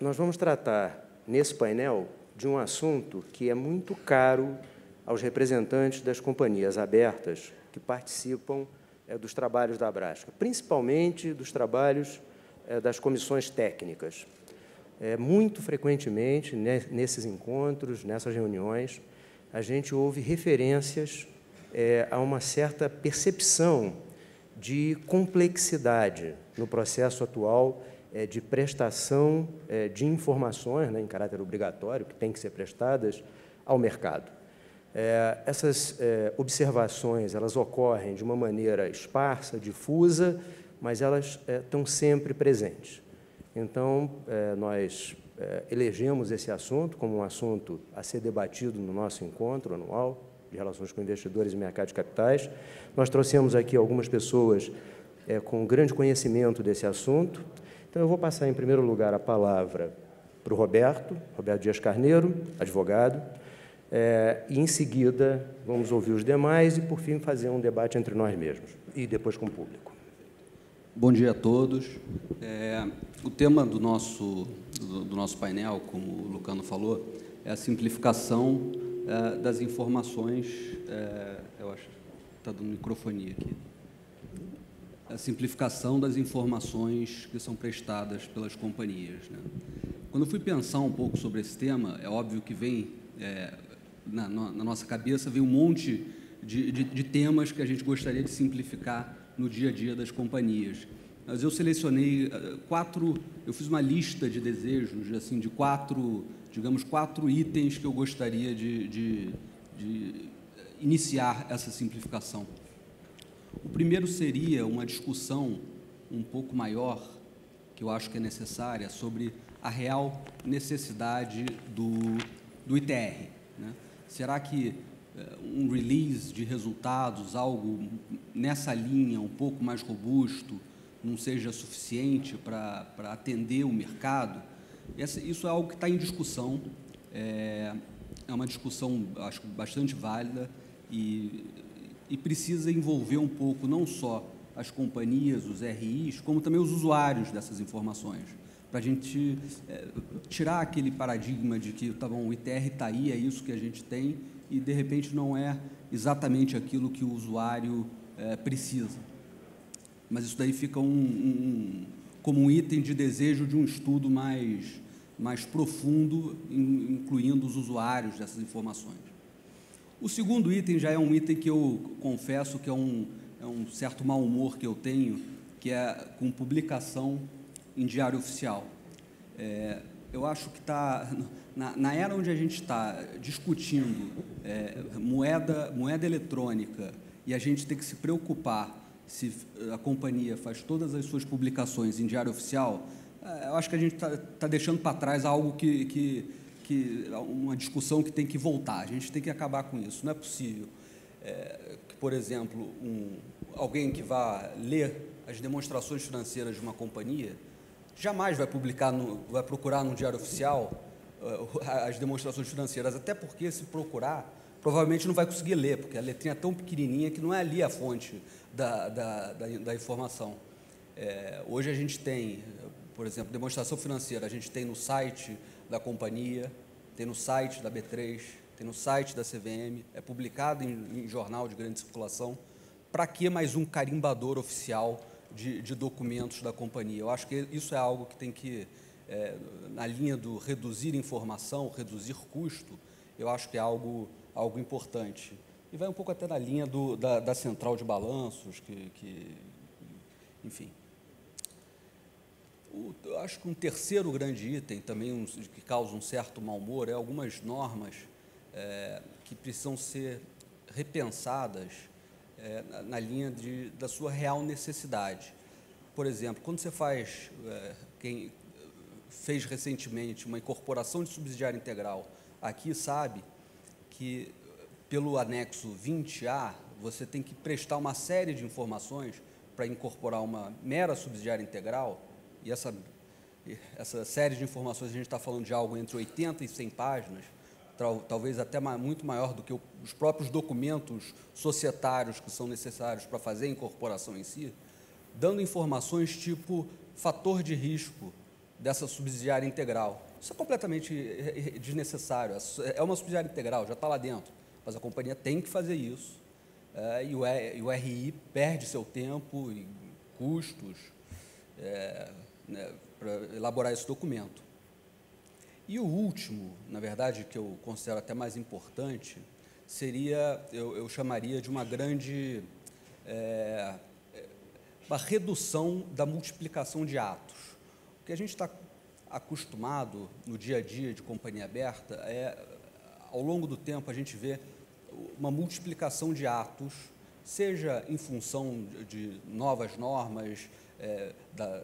Nós vamos tratar, nesse painel, de um assunto que é muito caro aos representantes das companhias abertas que participam dos trabalhos da Abrasca, principalmente dos trabalhos das comissões técnicas. Muito frequentemente, nesses encontros, nessas reuniões, a gente ouve referências a uma certa percepção de complexidade no processo atual de prestação de informações, em caráter obrigatório, que têm que ser prestadas ao mercado. Essas observações, elas ocorrem de uma maneira esparsa, difusa, mas elas estão sempre presentes. Então, nós elegemos esse assunto como um assunto a ser debatido no nosso encontro anual de relações com investidores e mercado de capitais. Nós trouxemos aqui algumas pessoas com grande conhecimento desse assunto. Então, eu vou passar, em primeiro lugar, a palavra para o Roberto Dias Carneiro, advogado, e, em seguida, vamos ouvir os demais e, por fim, fazer um debate entre nós mesmos e depois com o público. Bom dia a todos. O tema do nosso painel, como o Lucano falou, é a simplificação das informações. Eu acho que está dando microfonia aqui. A simplificação das informações que são prestadas pelas companhias, né? Quando eu fui pensar um pouco sobre esse tema, é óbvio que vem, na nossa cabeça, vem um monte de temas que a gente gostaria de simplificar no dia a dia das companhias. Mas eu selecionei eu fiz uma lista de desejos, assim, de quatro itens que eu gostaria de iniciar essa simplificação. O primeiro seria uma discussão um pouco maior, que eu acho que é necessária, sobre a real necessidade do ITR, né? Será que um release de resultados, algo nessa linha, um pouco mais robusto, não seja suficiente para atender o mercado? Isso é algo que está em discussão, é uma discussão, acho, bastante válida e precisa envolver um pouco não só as companhias, os RIs, como também os usuários dessas informações, para a gente tirar aquele paradigma de que, tá bom, o ITR está aí, é isso que a gente tem, e, de repente, não é exatamente aquilo que o usuário precisa. Mas isso daí fica como um item de desejo de um estudo mais profundo, incluindo os usuários dessas informações. O segundo item já é um item que eu confesso que é um certo mau humor que eu tenho, que é com publicação em diário oficial. Eu acho que está na era onde a gente está discutindo moeda eletrônica e a gente tem que se preocupar se a companhia faz todas as suas publicações em diário oficial. Eu acho que a gente está deixando para trás algo uma discussão que tem que voltar. A gente tem que acabar com isso. Não é possível que, por exemplo, alguém que vá ler as demonstrações financeiras de uma companhia jamais vai procurar no diário oficial as demonstrações financeiras, até porque, se procurar, provavelmente não vai conseguir ler, porque a letrinha é tão pequenininha que não é ali a fonte da informação. Hoje a gente tem, por exemplo, demonstração financeira, a gente tem no site da companhia, tem no site da B3, tem no site da CVM, é publicado em jornal de grande circulação. Para que mais um carimbador oficial de documentos da companhia? Eu acho que isso é algo que tem que, na linha do reduzir informação, reduzir custo, eu acho que é algo importante. E vai um pouco até na linha da central de balanços, enfim. Eu acho que um terceiro grande item, também que causa um certo mau humor, é algumas normas que precisam ser repensadas na linha da sua real necessidade. Por exemplo, quando você quem fez recentemente uma incorporação de subsidiária integral, aqui sabe que, pelo anexo 20A, você tem que prestar uma série de informações para incorporar uma mera subsidiária integral, e essa série de informações, a gente está falando de algo entre 80 e 100 páginas, talvez até muito maior do que os próprios documentos societários que são necessários para fazer a incorporação em si, dando informações tipo fator de risco dessa subsidiária integral. Isso é completamente desnecessário. É uma subsidiária integral, já está lá dentro, mas a companhia tem que fazer isso, e o RI perde seu tempo e custos para elaborar esse documento. E o último, na verdade, que eu considero até mais importante, seria, eu chamaria de uma grande uma redução da multiplicação de atos. O que a gente está acostumado no dia a dia de companhia aberta ao longo do tempo, a gente vê uma multiplicação de atos, seja em função de novas normas, da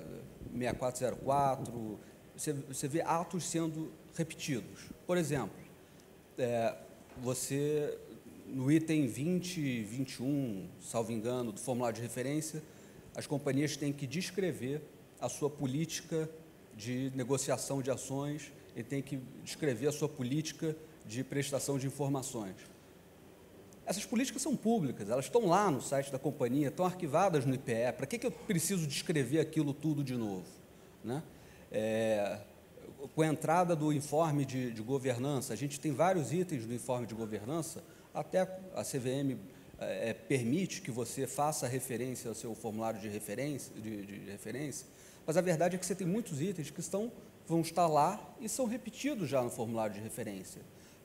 6404, você vê atos sendo repetidos. Por exemplo, você, no item 20 e 21, salvo engano, do formulário de referência, as companhias têm que descrever a sua política de negociação de ações e têm que descrever a sua política de prestação de informações. Essas políticas são públicas, elas estão lá no site da companhia, estão arquivadas no IPE. Para que eu preciso descrever aquilo tudo de novo, né? Com a entrada do informe de governança, a gente tem vários itens do informe de governança, até a CVM permite que você faça referência ao seu formulário de referência, mas a verdade é que você tem muitos itens que vão estar lá e são repetidos já no formulário de referência.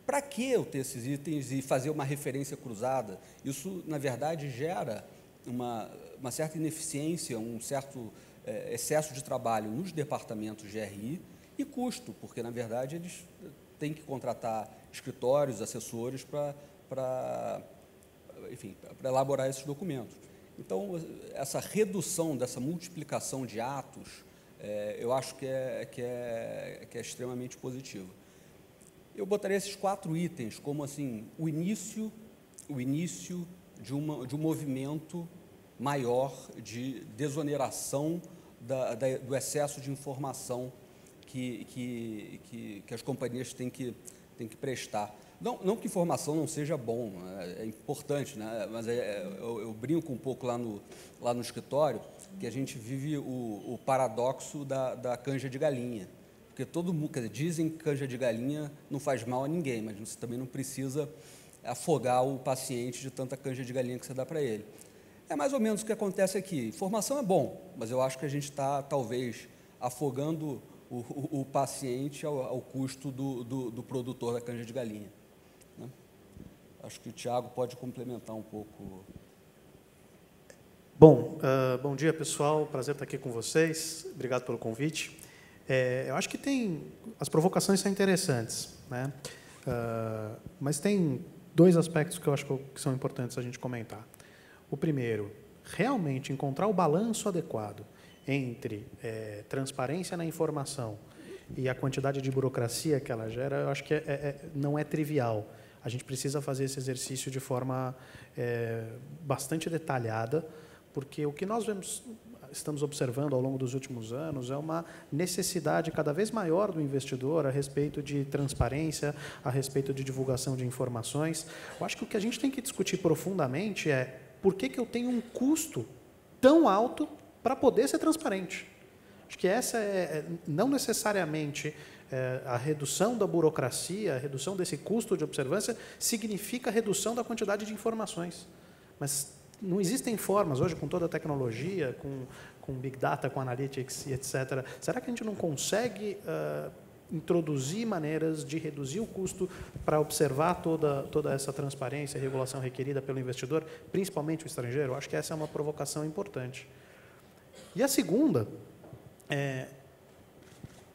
Para que eu ter esses itens e fazer uma referência cruzada? Isso, na verdade, gera uma certa ineficiência, um certo excesso de trabalho nos departamentos de RI e custo, porque, na verdade, eles têm que contratar escritórios, assessores para elaborar esses documentos. Então, essa redução dessa multiplicação de atos, eu acho que é extremamente positivo. Eu botaria esses 4 itens como assim, o início de um movimento maior de desoneração do excesso de informação que as companhias têm que prestar. Não que informação não seja bom, é importante, né? Mas eu brinco um pouco lá no escritório que a gente vive o paradoxo da canja de galinha. Porque todo mundo, dizem que canja de galinha não faz mal a ninguém, mas você também não precisa afogar o paciente de tanta canja de galinha que você dá para ele. É mais ou menos o que acontece aqui. Informação é bom, mas eu acho que a gente está, talvez, afogando o paciente ao custo do produtor da canja de galinha, né? Acho que o Tiago pode complementar um pouco. Bom, bom dia, pessoal. Prazer estar aqui com vocês. Obrigado pelo convite. Eu acho que as provocações são interessantes, né? Mas tem 2 aspectos que eu acho que são importantes a gente comentar. O primeiro, realmente encontrar o balanço adequado entre transparência na informação e a quantidade de burocracia que ela gera, eu acho que não é trivial. A gente precisa fazer esse exercício de forma bastante detalhada, porque o que nós estamos observando ao longo dos últimos anos é uma necessidade cada vez maior do investidor a respeito de transparência, a respeito de divulgação de informações. Eu acho que o que a gente tem que discutir profundamente é por que eu tenho um custo tão alto para poder ser transparente. Acho que essa não necessariamente a redução da burocracia, a redução desse custo de observância significa a redução da quantidade de informações. Mas não existem formas, hoje, com toda a tecnologia, com Big Data, com Analytics e etc., será que a gente não consegue introduzir maneiras de reduzir o custo para observar toda essa transparência e regulação requerida pelo investidor, principalmente o estrangeiro? Eu acho que essa é uma provocação importante. E a segunda,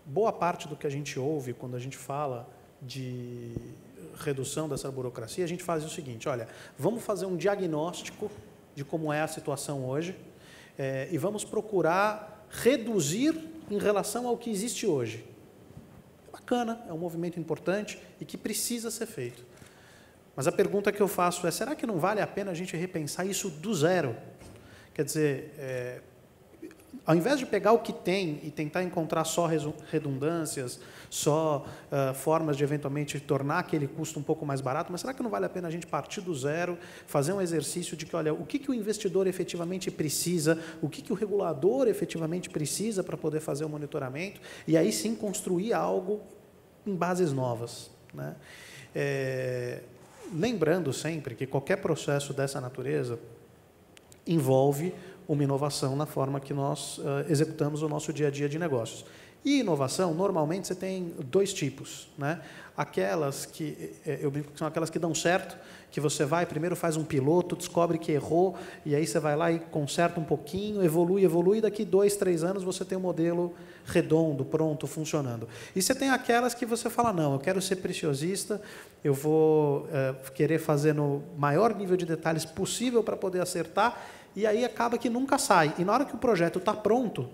boa parte do que a gente ouve quando a gente fala de redução dessa burocracia, a gente faz o seguinte: olha, vamos fazer um diagnóstico de como é a situação hoje e vamos procurar reduzir em relação ao que existe hoje. É bacana, é um movimento importante e que precisa ser feito. Mas a pergunta que eu faço é, será que não vale a pena a gente repensar isso do zero? Quer dizer, ao invés de pegar o que tem e tentar encontrar só redundâncias, só formas de, eventualmente, tornar aquele custo um pouco mais barato, mas será que não vale a pena a gente partir do zero, fazer um exercício de que, olha, o que o investidor efetivamente precisa, o que o regulador efetivamente precisa para poder fazer o monitoramento, e aí sim construir algo em bases novas, né? Lembrando sempre que qualquer processo dessa natureza envolve uma inovação na forma que nós executamos o nosso dia a dia de negócios. E inovação, normalmente, você tem dois tipos, né? Aquelas que, eu brinco que são aquelas que dão certo, que você vai, primeiro faz um piloto, descobre que errou, e aí você vai lá e conserta um pouquinho, evolui, e daqui 2, 3 anos você tem um modelo redondo, pronto, funcionando. E você tem aquelas que você fala, não, eu quero ser preciosista, eu vou querer fazer no maior nível de detalhes possível para poder acertar, e aí acaba que nunca sai. E na hora que o projeto está pronto,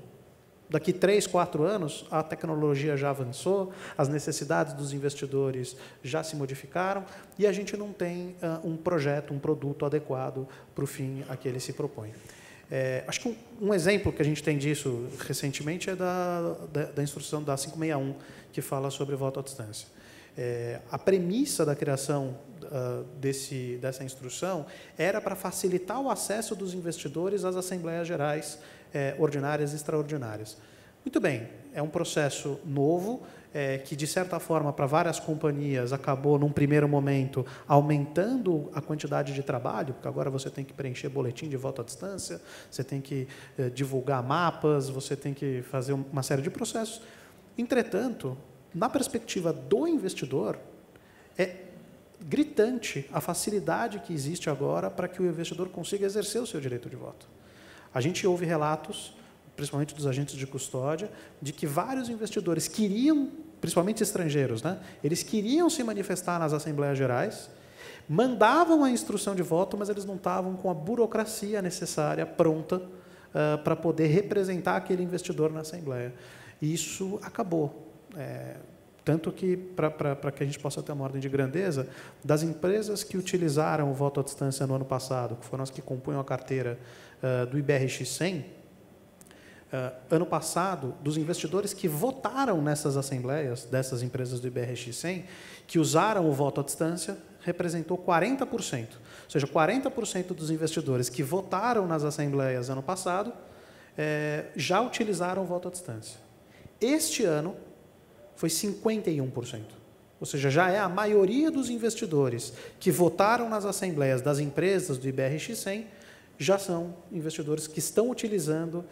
daqui 3, 4 anos, a tecnologia já avançou, as necessidades dos investidores já se modificaram, e a gente não tem um projeto, um produto adequado para o fim a que ele se propõe. Acho que um exemplo que a gente tem disso recentemente é da instrução da 561, que fala sobre voto à distância. A premissa da criação dessa instrução era para facilitar o acesso dos investidores às assembleias gerais ordinárias e extraordinárias. Muito bem, é um processo novo, que, de certa forma, para várias companhias, acabou, num primeiro momento, aumentando a quantidade de trabalho, porque agora você tem que preencher boletim de voto à distância, você tem que divulgar mapas, você tem que fazer uma série de processos. Entretanto, na perspectiva do investidor, é gritante a facilidade que existe agora para que o investidor consiga exercer o seu direito de voto. A gente ouve relatos, principalmente dos agentes de custódia, de que vários investidores queriam, principalmente estrangeiros, né, eles queriam se manifestar nas assembleias gerais, mandavam a instrução de voto, mas eles não estavam com a burocracia necessária, pronta, para poder representar aquele investidor na assembleia. E isso acabou. Tanto que, para que a gente possa ter uma ordem de grandeza, das empresas que utilizaram o voto à distância no ano passado, que foram as que compunham a carteira do IBRX 100, ano passado, dos investidores que votaram nessas assembleias, dessas empresas do IBRX 100, que usaram o voto à distância, representou 40%. Ou seja, 40% dos investidores que votaram nas assembleias ano passado já utilizaram o voto à distância. Este ano, foi 51%. Ou seja, já é a maioria dos investidores que votaram nas assembleias das empresas do IBRX 100 já são investidores que estão utilizando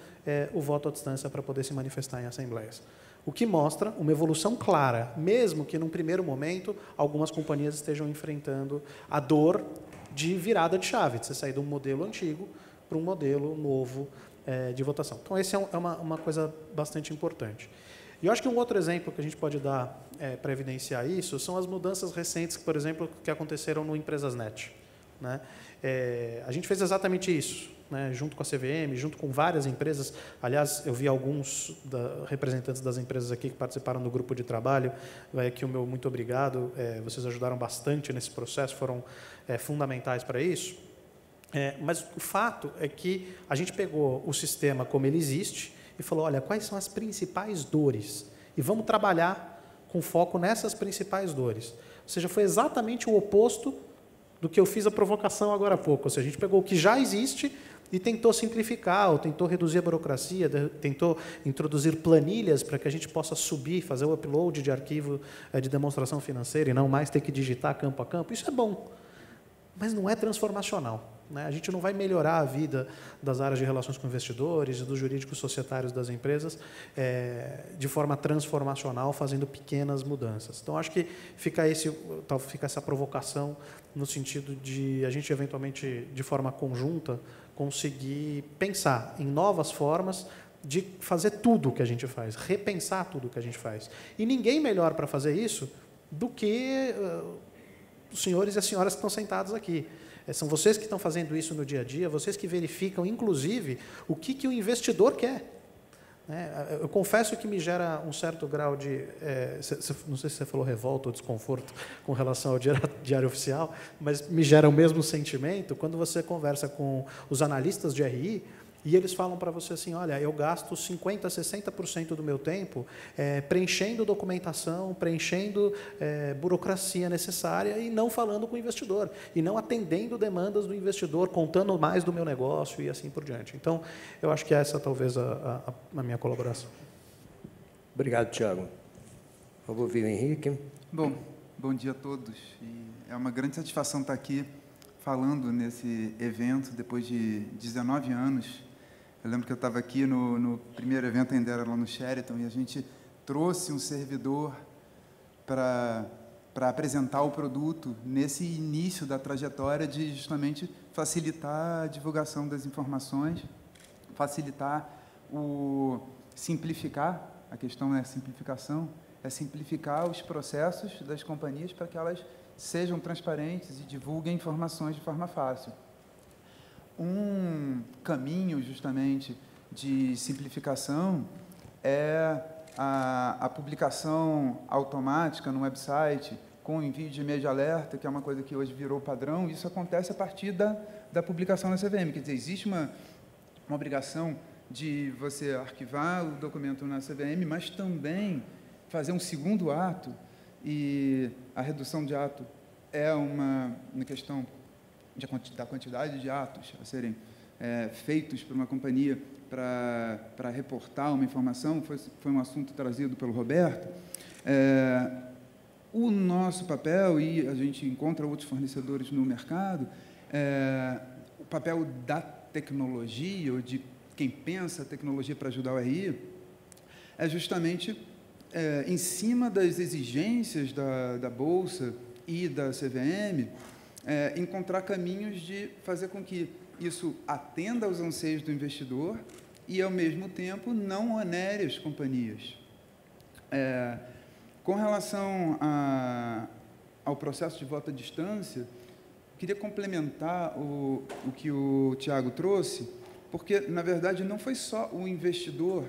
o voto à distância para poder se manifestar em assembleias. O que mostra uma evolução clara, mesmo que, num primeiro momento, algumas companhias estejam enfrentando a dor de virada de chave, de você sair de um modelo antigo para um modelo novo de votação. Então, essa é uma coisa bastante importante. E eu acho que um outro exemplo que a gente pode dar para evidenciar isso são as mudanças recentes, por exemplo, que aconteceram no Empresasnet, né? A gente fez exatamente isso, né? Junto com a CVM, junto com várias empresas. Aliás, eu vi alguns representantes das empresas aqui que participaram do grupo de trabalho. Aqui o meu muito obrigado. Vocês ajudaram bastante nesse processo, foram fundamentais para isso. Mas o fato é que a gente pegou o sistema como ele existe e falou, olha, quais são as principais dores? E vamos trabalhar com foco nessas principais dores. Ou seja, foi exatamente o oposto do que eu fiz a provocação agora há pouco. Ou seja, a gente pegou o que já existe e tentou simplificar, ou tentou reduzir a burocracia, tentou introduzir planilhas para que a gente possa subir, fazer o upload de arquivo de demonstração financeira e não mais ter que digitar campo a campo. Isso é bom, mas não é transformacional, né? A gente não vai melhorar a vida das áreas de relações com investidores e dos jurídicos societários das empresas de forma transformacional, fazendo pequenas mudanças. Então, acho que fica essa provocação no sentido de a gente, eventualmente, de forma conjunta, conseguir pensar em novas formas de fazer tudo o que a gente faz, repensar tudo o que a gente faz. E ninguém melhor para fazer isso do que os senhores e as senhoras que estão sentados aqui. São vocês que estão fazendo isso no dia a dia, vocês que verificam, inclusive, o que o investidor quer. Eu confesso que me gera um certo grau de... não sei se você falou revolta ou desconforto com relação ao diário oficial, mas me gera o mesmo sentimento quando você conversa com os analistas de RI E eles falam para você assim, olha, eu gasto 50%, 60% do meu tempo preenchendo documentação, preenchendo burocracia necessária e não falando com o investidor, e não atendendo demandas do investidor, contando mais do meu negócio e assim por diante. Então, eu acho que essa talvez a minha colaboração. Obrigado, Tiago. Eu vou ouvir o Henrique. Bom dia a todos. E é uma grande satisfação estar aqui falando nesse evento depois de 19 anos. Eu lembro que eu estava aqui no primeiro evento, ainda era lá no Sheraton, e a gente trouxe um servidor para apresentar o produto nesse início da trajetória de justamente facilitar a divulgação das informações, facilitar simplificar, a questão é simplificação, é simplificar os processos das companhias para que elas sejam transparentes e divulguem informações de forma fácil. Um caminho, justamente, de simplificação é a publicação automática no website, com envio de e-mail de alerta, que é uma coisa que hoje virou padrão. Isso acontece a partir da publicação na CVM. Quer dizer, existe uma obrigação de você arquivar o documento na CVM, mas também fazer um segundo ato, e a redução de ato é uma questão da quantidade de atos a serem feitos por uma companhia para reportar uma informação, foi um assunto trazido pelo Roberto. O nosso papel, e a gente encontra outros fornecedores no mercado, o papel da tecnologia, ou de quem pensa a tecnologia para ajudar o RI, é justamente, em cima das exigências da Bolsa e da CVM, encontrar caminhos de fazer com que isso atenda aos anseios do investidor e, ao mesmo tempo, não onere as companhias. Com relação ao processo de voto à distância, queria complementar o que o Tiago trouxe, porque, na verdade, não foi só o investidor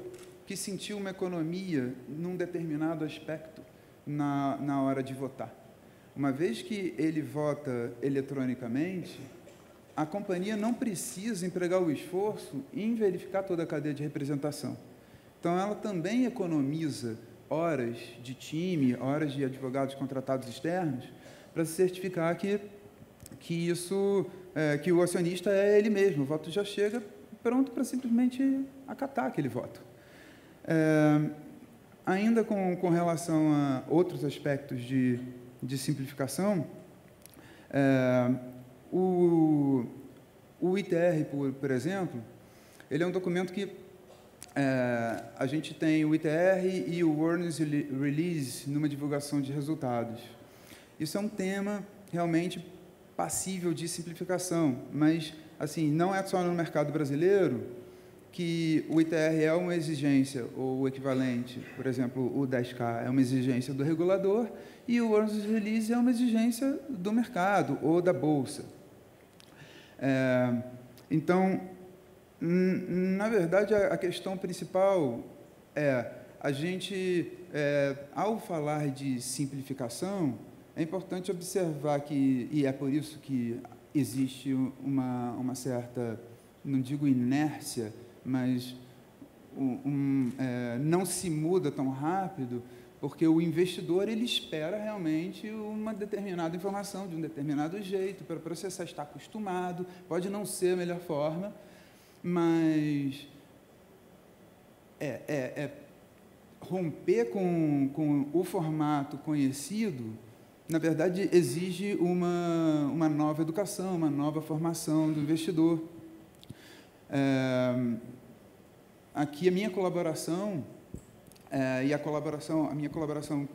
que sentiu uma economia num determinado aspecto na hora de votar. Uma vez que ele vota eletronicamente, a companhia não precisa empregar o esforço em verificar toda a cadeia de representação. Então, ela também economiza horas de time, horas de advogados contratados externos, para se certificar que o acionista é ele mesmo. O voto já chega pronto para simplesmente acatar aquele voto. Ainda com relação a outros aspectos de simplificação, o ITR, por exemplo, ele é um documento que a gente tem o ITR e o Earnings Release numa divulgação de resultados. Isso é um tema realmente passível de simplificação, mas assim, não é só no mercado brasileiro que o ITR é uma exigência, ou o equivalente, por exemplo, o 10K é uma exigência do regulador, e o Earnings Release é uma exigência do mercado ou da Bolsa. Então, na verdade, a questão principal é, a gente, ao falar de simplificação, é importante observar que, e é por isso que existe uma certa, não digo inércia, mas não se muda tão rápido, porque o investidor ele espera realmente uma determinada informação, de um determinado jeito, para processar, está acostumado, pode não ser a melhor forma, mas romper com o formato conhecido, na verdade, exige uma nova educação, uma nova formação do investidor. Aqui a minha colaboração, a minha colaboração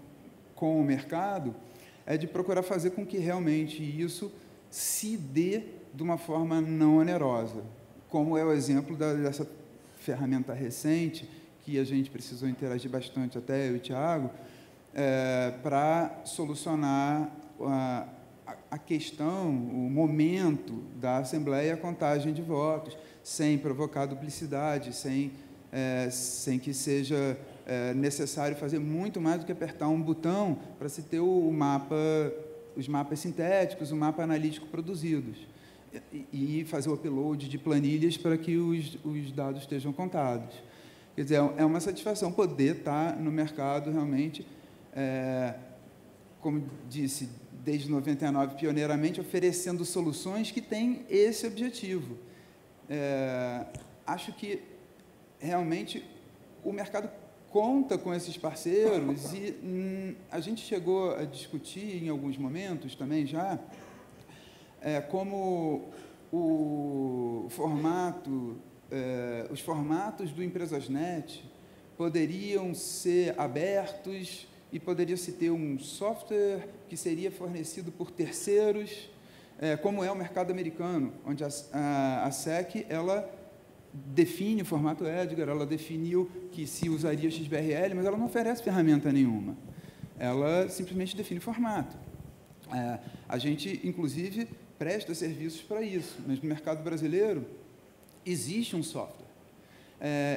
com o mercado é de procurar fazer com que realmente isso se dê de uma forma não onerosa, como é o exemplo dessa ferramenta recente, que a gente precisou interagir bastante, até eu e o Tiago, para solucionar a questão, o momento da Assembleia e a contagem de votos, sem provocar duplicidade, sem que seja necessário fazer muito mais do que apertar um botão para se ter os mapas sintéticos, o mapa analítico produzidos. e fazer o upload de planilhas para que os dados estejam contados. Quer dizer, é uma satisfação poder estar no mercado realmente, como disse, desde 99, pioneiramente, oferecendo soluções que têm esse objetivo. Acho que, realmente, o mercado conta com esses parceiros e a gente chegou a discutir em alguns momentos também já como os formatos do Empresasnet poderiam ser abertos e poderia-se ter um software que seria fornecido por terceiros, como é o mercado americano, onde a SEC, ela define o formato Edgar, ela definiu que se usaria XBRL, mas ela não oferece ferramenta nenhuma. Ela simplesmente define o formato. A gente, inclusive, presta serviços para isso, mas no mercado brasileiro existe um software.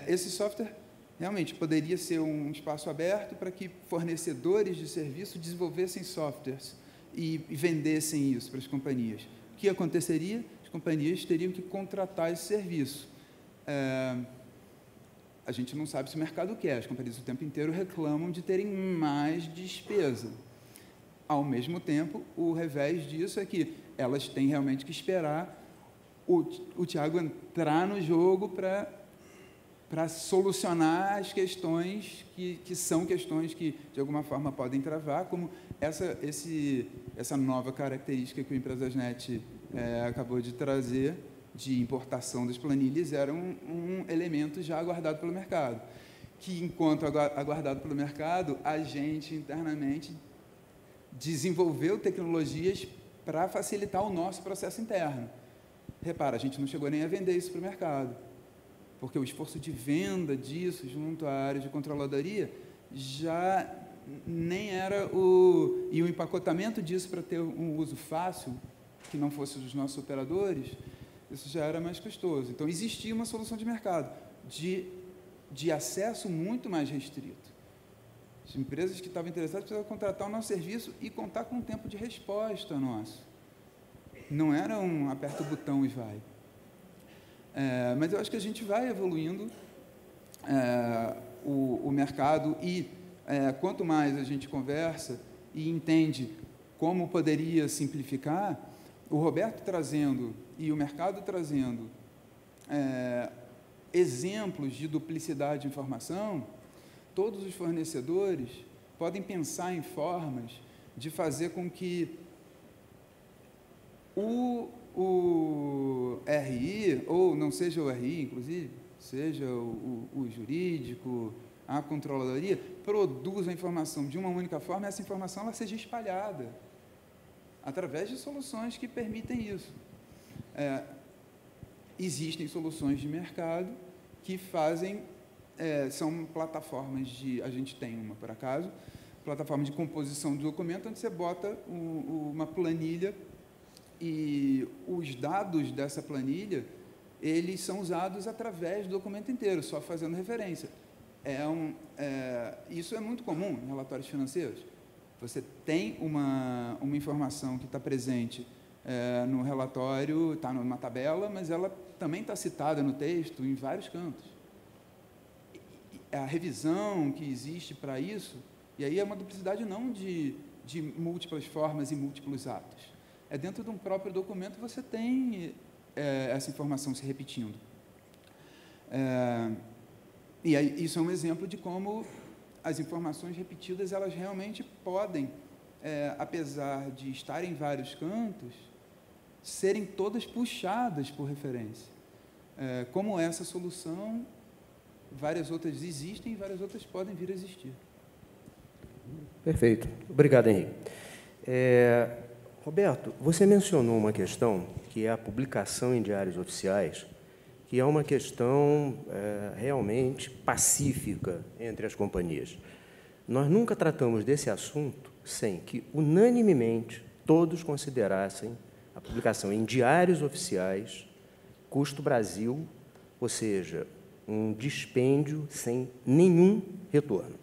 Esse software realmente poderia ser um espaço aberto para que fornecedores de serviço desenvolvessem softwares e vendessem isso para as companhias. O que aconteceria? As companhias teriam que contratar esse serviço. A gente não sabe se o mercado quer, as companhias o tempo inteiro reclamam de terem mais despesa. Ao mesmo tempo, o revés disso é que elas têm realmente que esperar o Tiago entrar no jogo para solucionar as questões que são questões que, de alguma forma, podem travar, como essa nova característica que o Empresasnet acabou de trazer, de importação das planilhas, era um elemento já aguardado pelo mercado, que, enquanto aguardado pelo mercado, a gente, internamente, desenvolveu tecnologias para facilitar o nosso processo interno. Repara, a gente não chegou nem a vender isso para o mercado, porque o esforço de venda disso junto à área de controladoria já nem era e o empacotamento disso para ter um uso fácil, que não fosse dos nossos operadores, isso já era mais custoso. Então, existia uma solução de mercado de acesso muito mais restrito. As empresas que estavam interessadas precisavam contratar o nosso serviço e contar com um tempo de resposta nosso. Não era um aperta o botão e vai. Mas eu acho que a gente vai evoluindo o mercado e quanto mais a gente conversa e entende como poderia simplificar, o Roberto trazendo e o mercado trazendo exemplos de duplicidade de informação, todos os fornecedores podem pensar em formas de fazer com que o RI, ou não seja o RI, inclusive, seja o jurídico, a controladoria, produza a informação de uma única forma e essa informação ela seja espalhada através de soluções que permitem isso. Existem soluções de mercado que fazem, são plataformas a gente tem uma, por acaso, plataforma de composição do documento, onde você bota uma planilha e os dados dessa planilha, eles são usados através do documento inteiro, só fazendo referência. Isso é muito comum em relatórios financeiros. Você tem uma informação que está presente no relatório, está numa tabela, mas ela também está citada no texto em vários cantos. A revisão que existe para isso, e aí é uma duplicidade não de múltiplas formas e múltiplos atos. Dentro de um próprio documento você tem essa informação se repetindo. E aí, isso é um exemplo de como as informações repetidas, elas realmente podem, apesar de estarem em vários cantos, serem todas puxadas por referência. Como essa solução, várias outras existem e várias outras podem vir a existir. Perfeito. Obrigado, Henrique. Roberto, você mencionou uma questão, que é a publicação em diários oficiais, que é uma questão realmente pacífica entre as companhias. Nós nunca tratamos desse assunto sem que, unanimemente, todos considerassem a publicação em diários oficiais custo Brasil, ou seja, um dispêndio sem nenhum retorno.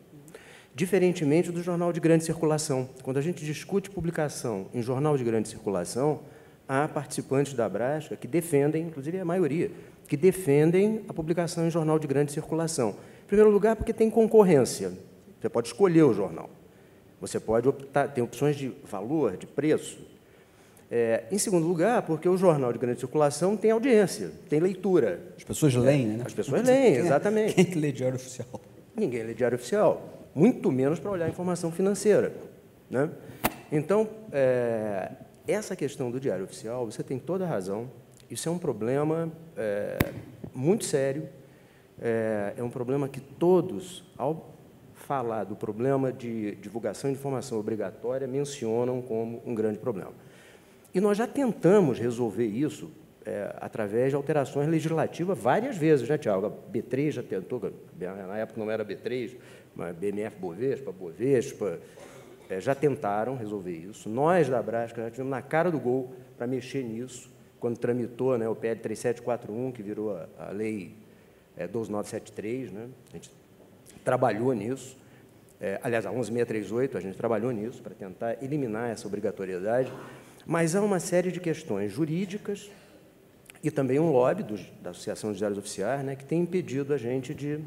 Diferentemente do jornal de grande circulação. Quando a gente discute publicação em jornal de grande circulação, há participantes da Abrasca que defendem, inclusive a maioria, que defendem a publicação em jornal de grande circulação. Em primeiro lugar, porque tem concorrência. Você pode escolher o jornal. Você pode optar, tem opções de valor, de preço. Em segundo lugar, porque o jornal de grande circulação tem audiência, tem leitura. As pessoas leem, né? As pessoas leem, exatamente. Quem é que lê diário oficial? Ninguém lê diário oficial, muito menos para olhar a informação financeira, né? Então, essa questão do diário oficial, você tem toda a razão, isso é um problema muito sério, é um problema que todos, ao falar do problema de divulgação de informação obrigatória, mencionam como um grande problema. E nós já tentamos resolver isso através de alterações legislativas várias vezes, né, Tiago? A B3 já tentou, na época não era B3, mas BMF-Bovespa, já tentaram resolver isso. Nós, da Abrasca, já tivemos na cara do gol para mexer nisso, quando tramitou, né, o PL 3741, que virou a Lei 12973, né? A gente trabalhou nisso. Aliás, a 11638, a gente trabalhou nisso para tentar eliminar essa obrigatoriedade. Mas há uma série de questões jurídicas e também um lobby da Associação de Diários Oficiais, né, que tem impedido a gente de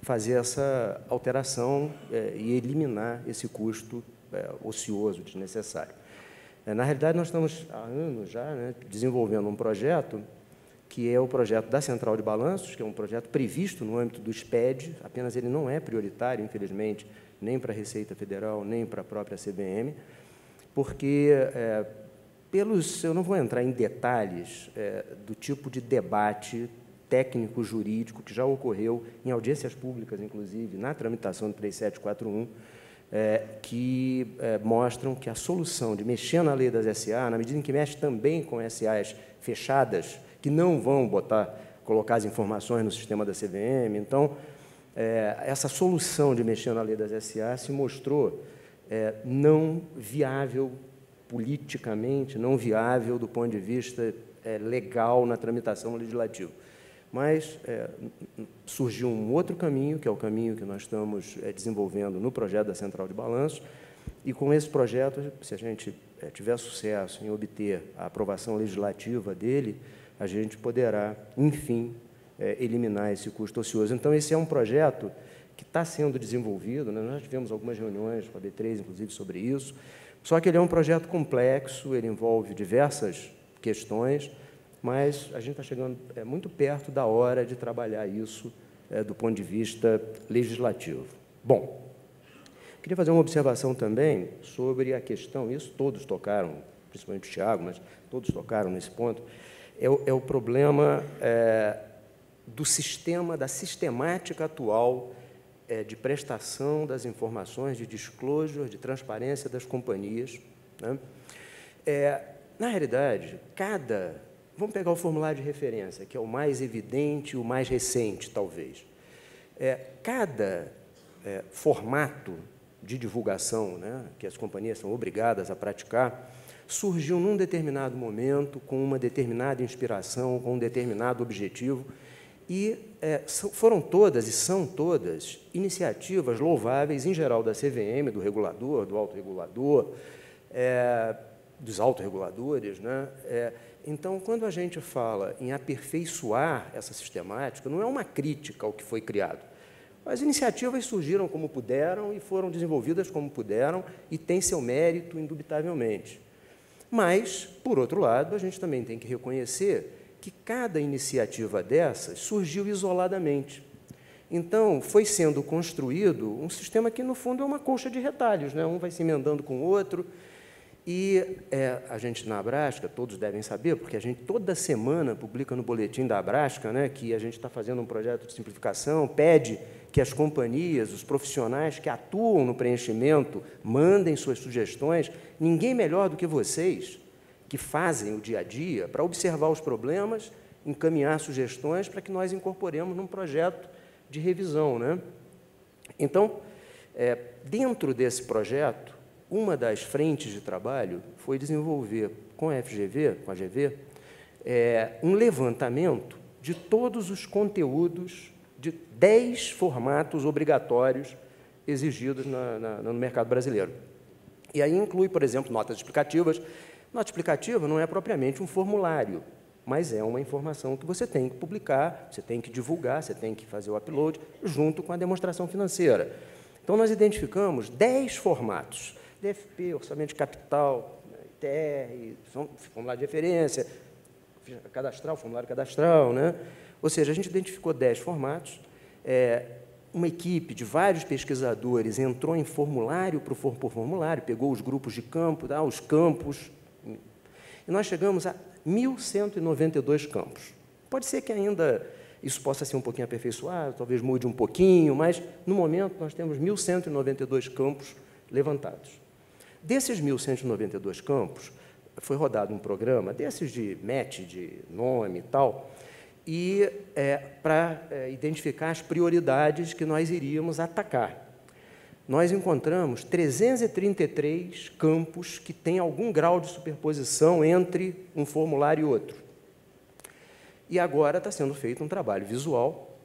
fazer essa alteração e eliminar esse custo ocioso, desnecessário. Na realidade, nós estamos há anos já, né, desenvolvendo um projeto que é o projeto da Central de Balanços, que é um projeto previsto no âmbito do SPED, apenas ele não é prioritário, infelizmente, nem para a Receita Federal, nem para a própria CVM, porque eu não vou entrar em detalhes do tipo de debate técnico-jurídico que já ocorreu em audiências públicas, inclusive, na tramitação do 3741, que mostram que a solução de mexer na lei das SA, na medida em que mexe também com SAs fechadas, que não vão colocar as informações no sistema da CVM, então, essa solução de mexer na lei das SA se mostrou não viável politicamente, não viável do ponto de vista legal na tramitação legislativa. Mas surgiu um outro caminho, que é o caminho que nós estamos desenvolvendo no projeto da Central de Balanços, e com esse projeto, se a gente tiver sucesso em obter a aprovação legislativa dele, a gente poderá, enfim, eliminar esse custo ocioso. Então, esse é um projeto que está sendo desenvolvido, né? Nós tivemos algumas reuniões com a B3, inclusive, sobre isso, só que ele é um projeto complexo, ele envolve diversas questões, mas a gente está chegando muito perto da hora de trabalhar isso do ponto de vista legislativo. Bom, queria fazer uma observação também sobre a questão, isso todos tocaram, principalmente o Tiago, mas todos tocaram nesse ponto, é o problema do sistema, da sistemática atual de prestação das informações, de disclosure, de transparência das companhias, né? Na realidade, vamos pegar o formulário de referência, que é o mais evidente, o mais recente, talvez. Cada formato de divulgação, né, que as companhias são obrigadas a praticar, surgiu num determinado momento, com uma determinada inspiração, com um determinado objetivo, e foram todas, e são todas, iniciativas louváveis, em geral, da CVM, do regulador, do autorregulador, dos autorreguladores, né? Então, quando a gente fala em aperfeiçoar essa sistemática, não é uma crítica ao que foi criado. As iniciativas surgiram como puderam e foram desenvolvidas como puderam e têm seu mérito, indubitavelmente. Mas, por outro lado, a gente também tem que reconhecer que cada iniciativa dessas surgiu isoladamente. Então, foi sendo construído um sistema que, no fundo, é uma colcha de retalhos, né? Um vai se emendando com o outro. E a gente, na Abrasca, todos devem saber, porque a gente toda semana publica no boletim da Abrasca, né, que a gente está fazendo um projeto de simplificação, pede que as companhias, os profissionais que atuam no preenchimento, mandem suas sugestões. Ninguém melhor do que vocês, que fazem o dia a dia, para observar os problemas, encaminhar sugestões para que nós incorporemos num projeto de revisão, né? Então, dentro desse projeto, uma das frentes de trabalho foi desenvolver com a FGV, com a GV, um levantamento de todos os conteúdos de 10 formatos obrigatórios exigidos no mercado brasileiro. E aí inclui, por exemplo, notas explicativas, Nota explicativa não é propriamente um formulário, mas é uma informação que você tem que publicar, você tem que divulgar, você tem que fazer o upload junto com a demonstração financeira. Então, nós identificamos 10 formatos: DFP, orçamento de capital, ITR, formulário de referência, cadastral, formulário cadastral, né? Ou seja, a gente identificou 10 formatos. Uma equipe de vários pesquisadores entrou em formulário por formulário, pegou os grupos de campo, os campos, e nós chegamos a 1.192 campos. Pode ser que ainda isso possa ser um pouquinho aperfeiçoado, talvez mude um pouquinho, mas, no momento, nós temos 1.192 campos levantados. Desses 1.192 campos, foi rodado um programa desses de match, de nome e tal, e para identificar as prioridades que nós iríamos atacar. Nós encontramos 333 campos que têm algum grau de superposição entre um formulário e outro. E agora está sendo feito um trabalho visual,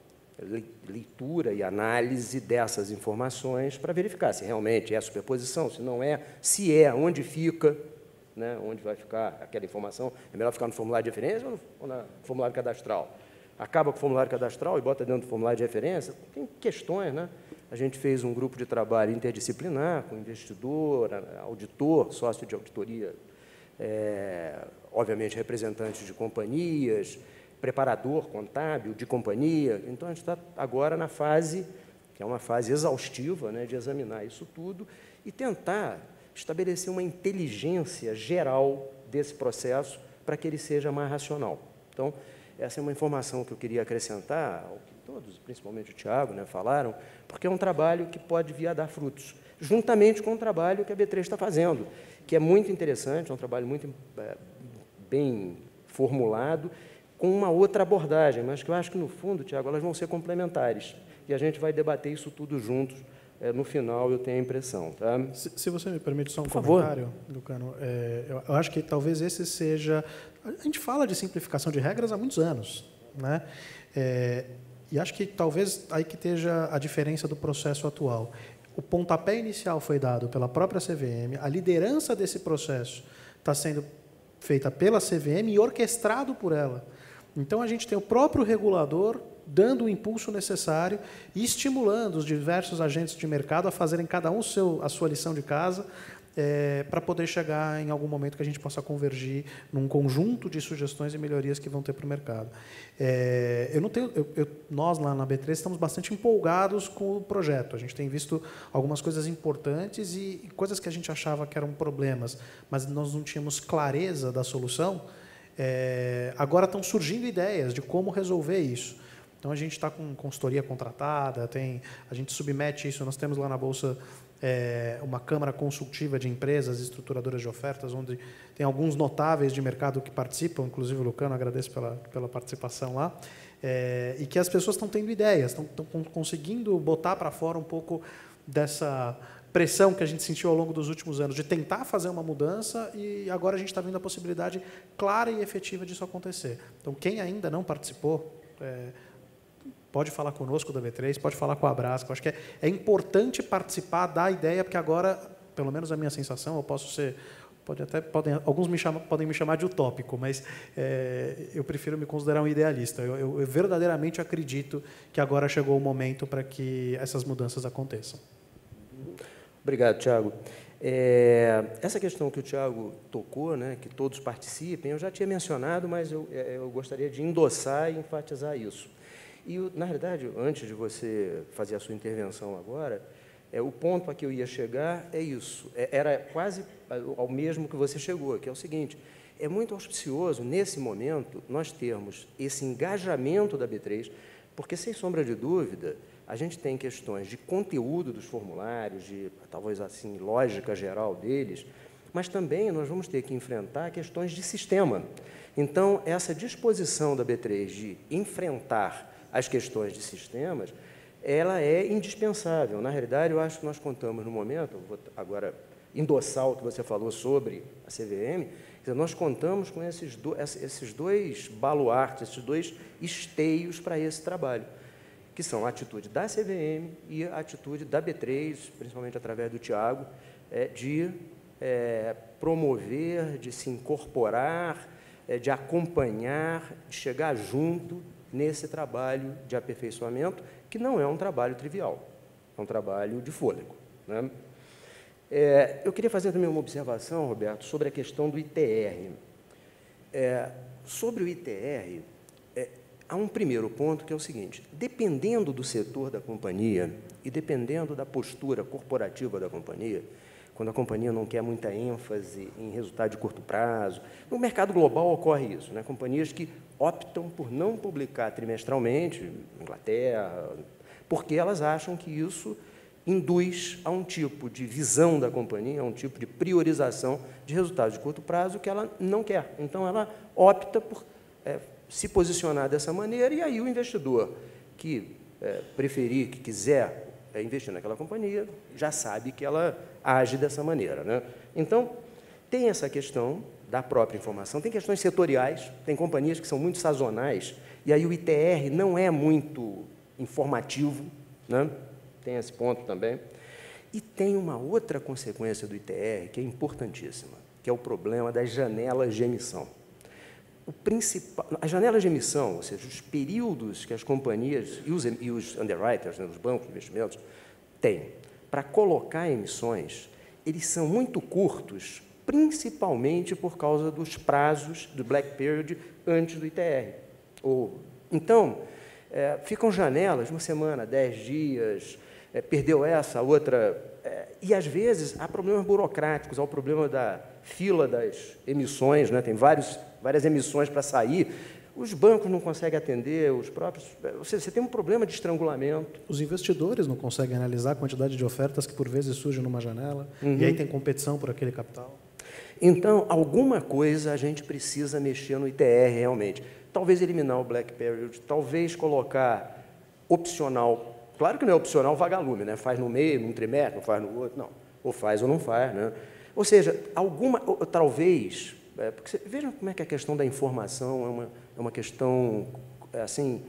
leitura e análise dessas informações para verificar se realmente é superposição, se não é, se é, onde fica, né, onde vai ficar aquela informação. É melhor ficar no formulário de referência ou no formulário cadastral? Acaba com o formulário cadastral e bota dentro do formulário de referência? Tem questões, né? A gente fez um grupo de trabalho interdisciplinar, com investidor, auditor, sócio de auditoria, obviamente representantes de companhias, preparador contábil de companhia. Então, a gente está agora na fase, que é uma fase exaustiva, né, de examinar isso tudo e tentar estabelecer uma inteligência geral desse processo para que ele seja mais racional. Então, essa é uma informação que eu queria acrescentar, ao que todos, principalmente o Tiago, né, falaram, porque é um trabalho que pode vir a dar frutos, juntamente com o trabalho que a B3 está fazendo, que é muito interessante, é um trabalho muito bem formulado, com uma outra abordagem, mas que eu acho que, no fundo, Tiago, elas vão ser complementares, e a gente vai debater isso tudo juntos, no final, eu tenho a impressão. Tá? Se você me permite só um Por comentário, favor. Lucano, eu acho que talvez esse seja... A gente fala de simplificação de regras há muitos anos, né? E acho que talvez aí que esteja a diferença do processo atual. O pontapé inicial foi dado pela própria CVM, a liderança desse processo está sendo feita pela CVM e orquestrado por ela. Então, a gente tem o próprio regulador dando o impulso necessário e estimulando os diversos agentes de mercado a fazerem cada um a sua lição de casa, para poder chegar em algum momento que a gente possa convergir num conjunto de sugestões e melhorias que vão ter para o mercado. Nós, lá na B3, estamos bastante empolgados com o projeto. A gente tem visto algumas coisas importantes e coisas que a gente achava que eram problemas, mas nós não tínhamos clareza da solução. Agora estão surgindo ideias de como resolver isso. Então, a gente está com consultoria contratada, a gente submete isso, nós temos lá na Bolsa uma câmara consultiva de empresas estruturadoras de ofertas, onde tem alguns notáveis de mercado que participam, inclusive o Lucano, agradeço pela participação lá, e que as pessoas estão tendo ideias, estão conseguindo botar para fora um pouco dessa pressão que a gente sentiu ao longo dos últimos anos, de tentar fazer uma mudança, e agora a gente está vendo a possibilidade clara e efetiva disso acontecer. Então, quem ainda não participou, pode falar conosco da B3, pode falar com a Abrasco. Acho que é importante participar da ideia, porque agora, pelo menos a minha sensação, eu posso ser... alguns podem me chamar de utópico, mas eu prefiro me considerar um idealista. Eu verdadeiramente acredito que agora chegou o momento para que essas mudanças aconteçam. Obrigado, Tiago. Essa questão que o Tiago tocou, né, que todos participem, eu já tinha mencionado, mas eu gostaria de endossar e enfatizar isso. E, na realidade, antes de você fazer a sua intervenção agora, o ponto a que eu ia chegar é isso. Era quase ao mesmo que você chegou, que é o seguinte: é muito auspicioso, nesse momento, nós termos esse engajamento da B3, porque, sem sombra de dúvida, a gente tem questões de conteúdo dos formulários, de, talvez assim, lógica geral deles, mas também nós vamos ter que enfrentar questões de sistema. Então, essa disposição da B3 de enfrentar as questões de sistemas, ela é indispensável. Na realidade, eu acho que nós contamos no momento, eu vou agora endossar o que você falou sobre a CVM, nós contamos com esses dois baluartes, esses dois esteios para esse trabalho, que são a atitude da CVM e a atitude da B3, principalmente através do Tiago, de promover, de se incorporar, de acompanhar, de chegar junto nesse trabalho de aperfeiçoamento, que não é um trabalho trivial, é um trabalho de fôlego, né? Eu queria fazer também uma observação, Roberto, sobre a questão do ITR. Sobre o ITR, há um primeiro ponto que é o seguinte: dependendo do setor da companhia e dependendo da postura corporativa da companhia, quando a companhia não quer muita ênfase em resultado de curto prazo, no mercado global ocorre isso, né? Companhias que optam por não publicar trimestralmente, Inglaterra, porque elas acham que isso induz a um tipo de visão da companhia, a um tipo de priorização de resultados de curto prazo que ela não quer. Então, ela opta por se posicionar dessa maneira, e aí o investidor que preferir, que quiser investir naquela companhia, já sabe que ela age dessa maneira, né? Então, tem essa questão da própria informação, tem questões setoriais, tem companhias que são muito sazonais, e aí o ITR não é muito informativo, né? Tem esse ponto também. E tem uma outra consequência do ITR que é importantíssima, que é o problema das janelas de emissão. As janelas de emissão, ou seja, os períodos que as companhias e os underwriters, né, os bancos de investimentos, têm para colocar emissões, eles são muito curtos, principalmente por causa dos prazos do Black Period antes do ITR. Então, ficam janelas, uma semana, 10 dias, perdeu essa, outra... e, às vezes, há problemas burocráticos, há o problema da fila das emissões, né? Tem várias emissões para sair, os bancos não conseguem atender, os próprios... Ou seja, você tem um problema de estrangulamento. Os investidores não conseguem analisar a quantidade de ofertas que, por vezes, surgem numa janela, e aí tem competição por aquele capital. Então, alguma coisa a gente precisa mexer no ITR, realmente. Talvez eliminar o Black Period, talvez colocar opcional. Claro que não é opcional vagalume, né? Faz no meio, num trimestre, não faz no outro, não. Ou faz ou não faz, né? Ou seja, talvez... porque vejam como é que a questão da informação é uma questão assim,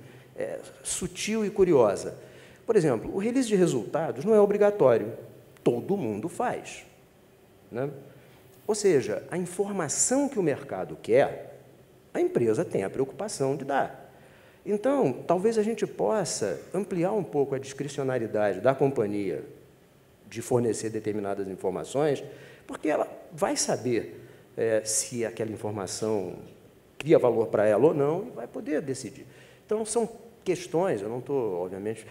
sutil e curiosa. Por exemplo, o release de resultados não é obrigatório, todo mundo faz, né? Ou seja, a informação que o mercado quer, a empresa tem a preocupação de dar. Então, talvez a gente possa ampliar um pouco a discricionariedade da companhia de fornecer determinadas informações, porque ela vai saber se aquela informação cria valor para ela ou não, e vai poder decidir. Então, são questões, eu não estou, obviamente,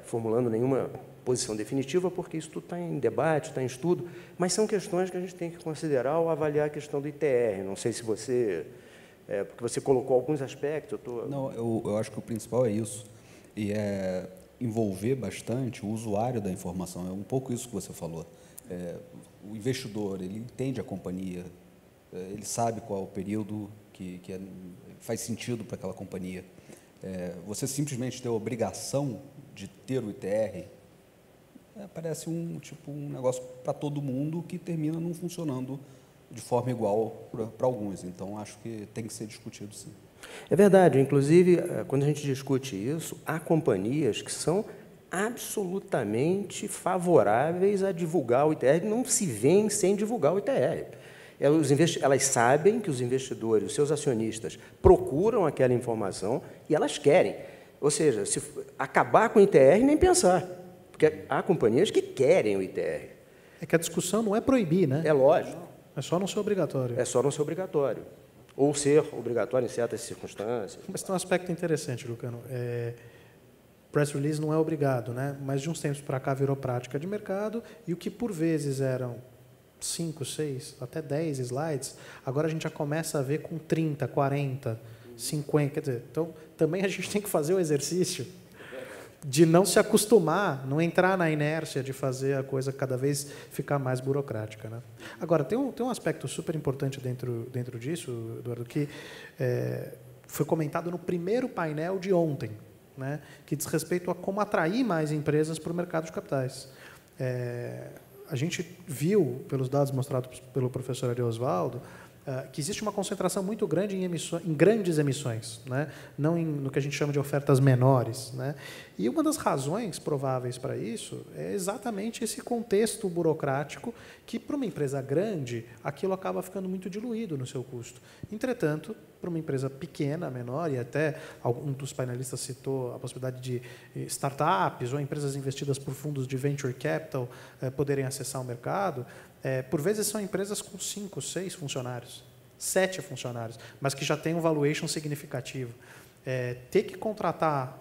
formulando nenhuma posição definitiva, porque isso tudo está em debate, está em estudo, mas são questões que a gente tem que considerar ao avaliar a questão do ITR. Não sei se você... porque você colocou alguns aspectos. Não, eu acho que o principal é isso, e é envolver bastante o usuário da informação. É um pouco isso que você falou. O investidor, ele entende a companhia, ele sabe qual é o período que faz sentido para aquela companhia. Você simplesmente ter a obrigação de ter o ITR, parece um negócio para todo mundo que termina não funcionando de forma igual para alguns. Então, acho que tem que ser discutido, sim. É verdade. Inclusive, quando a gente discute isso, há companhias que são absolutamente favoráveis a divulgar o ITR, não se veem sem divulgar o ITR. Elas sabem que os investidores, os seus acionistas, procuram aquela informação e elas querem. Ou seja, se acabar com o ITR, nem pensar, porque há companhias que querem o ITR. É que a discussão não é proibir, né? É lógico. É só não ser obrigatório. É só não ser obrigatório. Ou ser obrigatório em certas circunstâncias. Mas tem um aspecto interessante, Lucano. Press release não é obrigado, né? Mas de uns tempos para cá virou prática de mercado, e o que por vezes eram 5, 6, até 10 slides, agora a gente já começa a ver com 30, 40, 50. Quer dizer, então, também a gente tem que fazer o exercício de não se acostumar, não entrar na inércia de fazer a coisa cada vez ficar mais burocrática, né? Agora, tem um aspecto super importante dentro disso, Eduardo, que foi comentado no primeiro painel de ontem, né, que diz respeito a como atrair mais empresas para o mercado de capitais. A gente viu, pelos dados mostrados pelo professor Ari Osvaldo, que existe uma concentração muito grande em grandes emissões, né? Não no que a gente chama de ofertas menores, né? E uma das razões prováveis para isso é exatamente esse contexto burocrático que, para uma empresa grande, aquilo acaba ficando muito diluído no seu custo. Entretanto, para uma empresa pequena, menor, e até algum dos painelistas citou a possibilidade de startups ou empresas investidas por fundos de venture capital poderem acessar o mercado, por vezes são empresas com 5, 6 funcionários, 7 funcionários, mas que já têm um valuation significativo. Ter que contratar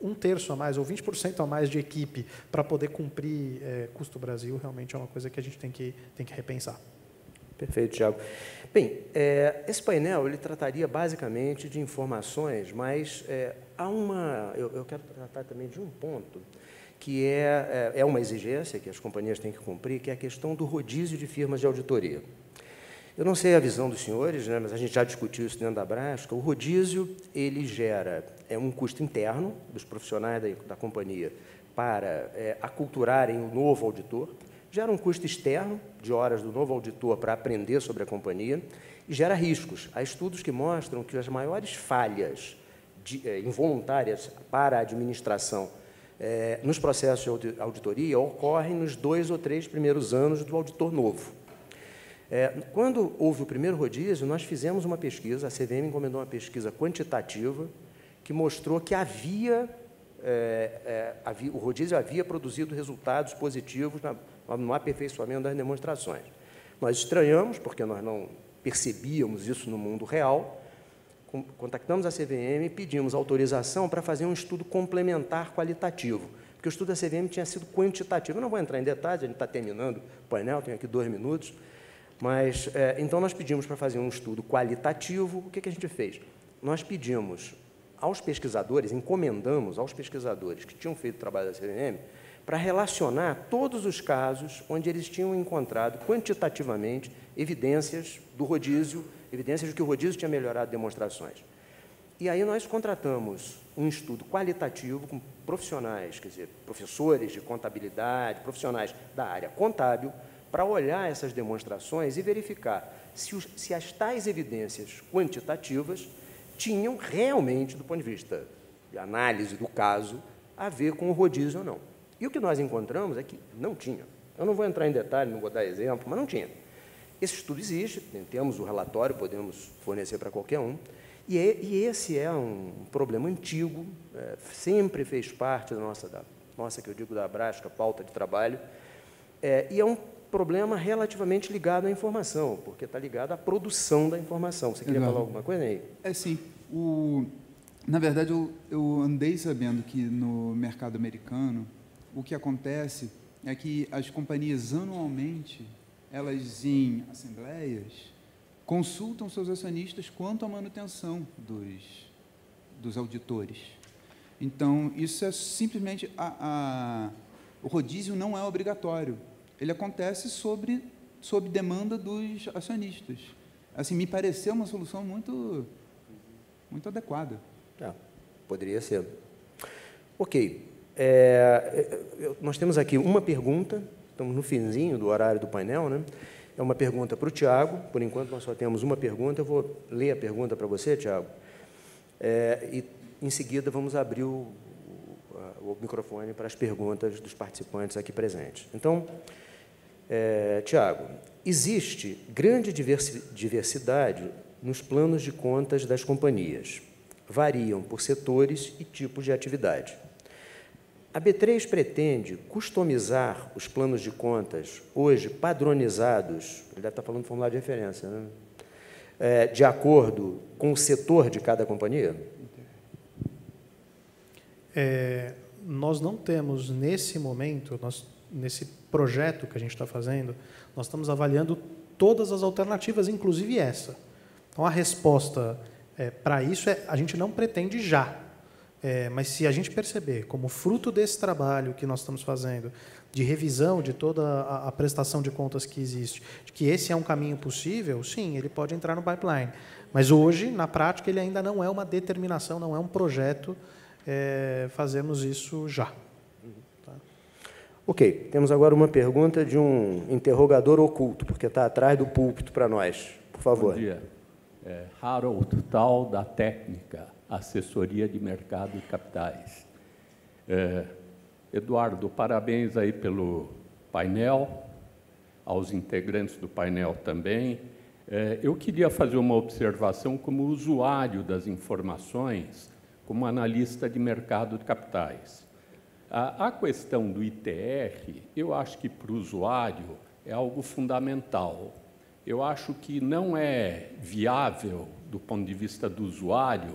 1/3 a mais ou 20% a mais de equipe para poder cumprir custo Brasil realmente é uma coisa que a gente tem que repensar. Perfeito, Thiago. Bem, esse painel ele trataria basicamente de informações, mas eu quero tratar também de um ponto que é uma exigência que as companhias têm que cumprir, que é a questão do rodízio de firmas de auditoria. Eu não sei a visão dos senhores, né, mas a gente já discutiu isso dentro da Brasca. O rodízio ele gera um custo interno dos profissionais da companhia para aculturarem o novo auditor, gera um custo externo de horas do novo auditor para aprender sobre a companhia e gera riscos. Há estudos que mostram que as maiores falhas involuntárias para a administração nos processos de auditoria ocorrem nos 2 ou 3 primeiros anos do auditor novo. Quando houve o primeiro rodízio, nós fizemos uma pesquisa, a CVM encomendou uma pesquisa quantitativa que mostrou que o rodízio havia produzido resultados positivos no aperfeiçoamento das demonstrações. Nós estranhamos, porque nós não percebíamos isso no mundo real, contactamos a CVM e pedimos autorização para fazer um estudo complementar qualitativo, porque o estudo da CVM tinha sido quantitativo. Eu não vou entrar em detalhes, a gente está terminando o painel, tenho aqui 2 minutos, mas, então, nós pedimos para fazer um estudo qualitativo. O que a gente fez? Nós pedimos aos pesquisadores, encomendamos aos pesquisadores que tinham feito o trabalho da CVM para relacionar todos os casos onde eles tinham encontrado quantitativamente evidências do rodízio, evidências de que o rodízio tinha melhorado demonstrações. E aí nós contratamos um estudo qualitativo com profissionais, quer dizer, professores de contabilidade, profissionais da área contábil, para olhar essas demonstrações e verificar se as tais evidências quantitativas tinham realmente, do ponto de vista de análise do caso, a ver com o rodízio ou não. E o que nós encontramos é que não tinha. Eu não vou entrar em detalhe, não vou dar exemplo, mas não tinha. Esse estudo existe, temos o relatório, podemos fornecer para qualquer um, e esse é um problema antigo, sempre fez parte da nossa, que eu digo, da Brasca, pauta de trabalho, e é um problema relativamente ligado à informação, porque está ligado à produção da informação. Você queria falar alguma coisa aí? Sim. Na verdade, eu andei sabendo que no mercado americano, o que acontece é que as companhias, anualmente, elas, em assembleias, consultam seus acionistas quanto à manutenção dos auditores. Então, isso é simplesmente... o rodízio não é obrigatório. Ele acontece sob demanda dos acionistas. Assim, me pareceu uma solução muito adequada. Poderia ser. Ok. Nós temos aqui uma pergunta, estamos no finzinho do horário do painel, né? É uma pergunta para o Thiago, por enquanto nós só temos uma pergunta, eu vou ler a pergunta para você, Thiago, e em seguida vamos abrir o microfone para as perguntas dos participantes aqui presentes. Então, Thiago, existe grande diversidade nos planos de contas das companhias, variam por setores e tipos de atividade. A B3 pretende customizar os planos de contas, hoje padronizados, ele deve estar falando do formulário de referência, né? De acordo com o setor de cada companhia? Nós não temos, nesse momento, nesse projeto que a gente está fazendo, nós estamos avaliando todas as alternativas, inclusive essa. Então, a resposta para isso a gente não pretende já. Mas se a gente perceber, como fruto desse trabalho que nós estamos fazendo, de revisão de toda a prestação de contas que existe, de que esse é um caminho possível, sim, ele pode entrar no pipeline. Mas hoje, na prática, ele ainda não é uma determinação, não é um projeto fazermos isso já. Tá? Ok, temos agora uma pergunta de um interrogador oculto, porque está atrás do púlpito para nós. Por favor. Bom dia. Harold Tal, da Técnica, Assessoria de Mercado de Capitais. Eduardo, parabéns aí pelo painel, aos integrantes do painel também. Eu queria fazer uma observação como usuário das informações, como analista de mercado de capitais. A questão do ITR, eu acho que para o usuário é algo fundamental. Eu acho que não é viável, do ponto de vista do usuário,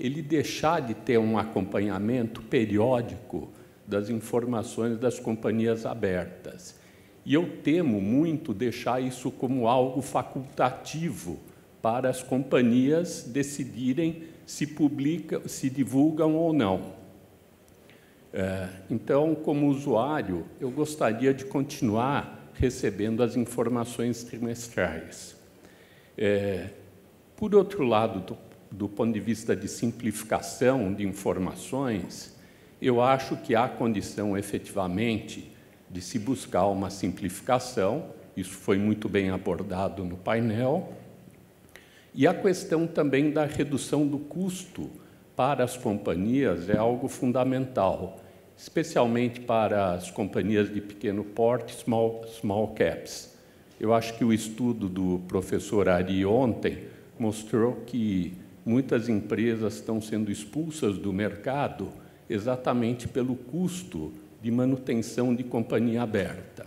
ele deixar de ter um acompanhamento periódico das informações das companhias abertas. E eu temo muito deixar isso como algo facultativo para as companhias decidirem se divulgam ou não. Então, como usuário, eu gostaria de continuar recebendo as informações trimestrais. Por outro lado, do ponto de vista de simplificação de informações, eu acho que há condição, efetivamente, de se buscar uma simplificação, isso foi muito bem abordado no painel, e a questão também da redução do custo para as companhias é algo fundamental, especialmente para as companhias de pequeno porte, small caps. Eu acho que o estudo do professor Ari ontem mostrou que muitas empresas estão sendo expulsas do mercado exatamente pelo custo de manutenção de companhia aberta.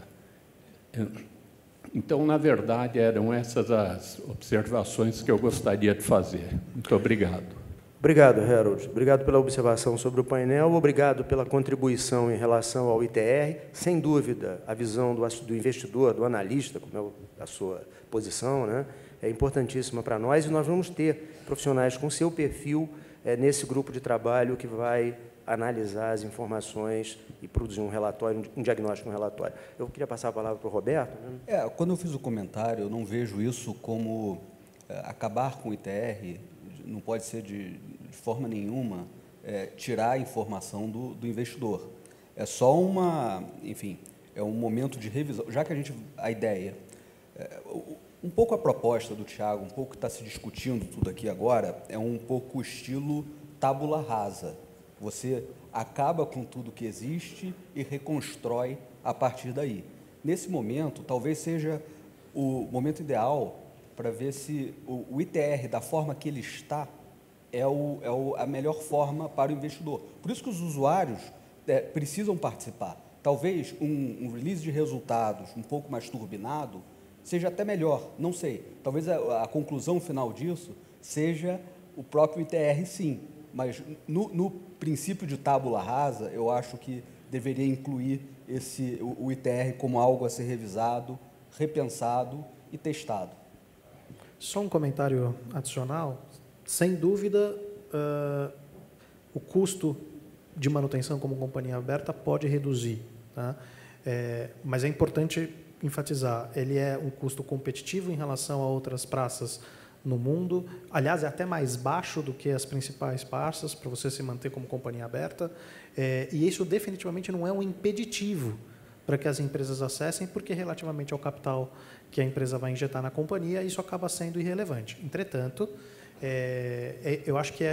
Então, na verdade, eram essas as observações que eu gostaria de fazer. Muito obrigado. Obrigado, Harold. Obrigado pela observação sobre o painel, obrigado pela contribuição em relação ao ITR. Sem dúvida, a visão do investidor, do analista, como é a sua posição, né, é importantíssima para nós, e nós vamos ter profissionais com seu perfil nesse grupo de trabalho que vai analisar as informações e produzir um relatório, um diagnóstico, um relatório. Eu queria passar a palavra para o Roberto. Né? Quando eu fiz o comentário, eu não vejo isso como acabar com o ITR, não pode ser de forma nenhuma tirar a informação do investidor. É só enfim, é um momento de revisão, já que a ideia, um pouco a proposta do Thiago, um pouco que está se discutindo tudo aqui agora, é um pouco o estilo tábula rasa. Você acaba com tudo que existe e reconstrói a partir daí. Nesse momento, talvez seja o momento ideal para ver se o ITR, da forma que ele está, é a melhor forma para o investidor. Por isso que os usuários precisam participar. Talvez um release de resultados um pouco mais turbinado seja até melhor, não sei. Talvez a conclusão final disso seja o próprio ITR, sim. Mas, no princípio de tábula rasa, eu acho que deveria incluir o ITR como algo a ser revisado, repensado e testado. Só um comentário adicional. Sem dúvida, o custo de manutenção como companhia aberta pode reduzir. Tá? Mas é importante enfatizar, ele é um custo competitivo em relação a outras praças no mundo. Aliás, é até mais baixo do que as principais praças para você se manter como companhia aberta. E isso definitivamente não é um impeditivo para que as empresas acessem, porque relativamente ao capital que a empresa vai injetar na companhia, isso acaba sendo irrelevante. Entretanto, eu acho que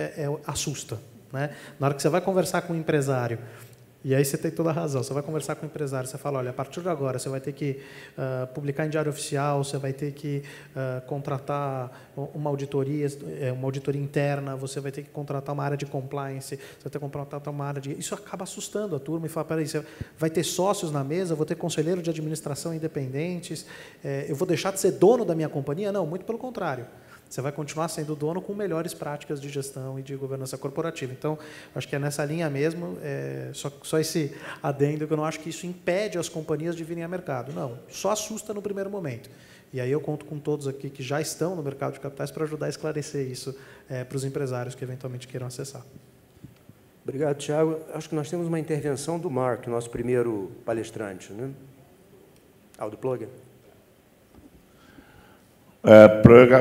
assusta. Né? Na hora que você vai conversar com um empresário, e aí você tem toda a razão, você vai conversar com o empresário, você fala, olha, a partir de agora você vai ter que publicar em diário oficial, você vai ter que contratar uma auditoria interna, você vai ter que contratar uma área de compliance, você vai ter que contratar uma área de... Isso acaba assustando a turma e fala, peraí, você vai ter sócios na mesa, eu vou ter conselheiro de administração independentes, eu vou deixar de ser dono da minha companhia? Não, muito pelo contrário. Você vai continuar sendo dono com melhores práticas de gestão e de governança corporativa. Então, acho que é nessa linha mesmo, só esse adendo, que eu não acho que isso impede as companhias de virem a mercado. Não, só assusta no primeiro momento. E aí eu conto com todos aqui que já estão no mercado de capitais para ajudar a esclarecer isso para os empresários que eventualmente queiram acessar. Obrigado, Thiago. Acho que nós temos uma intervenção do Mark, nosso primeiro palestrante. Né? Aldo Plugger.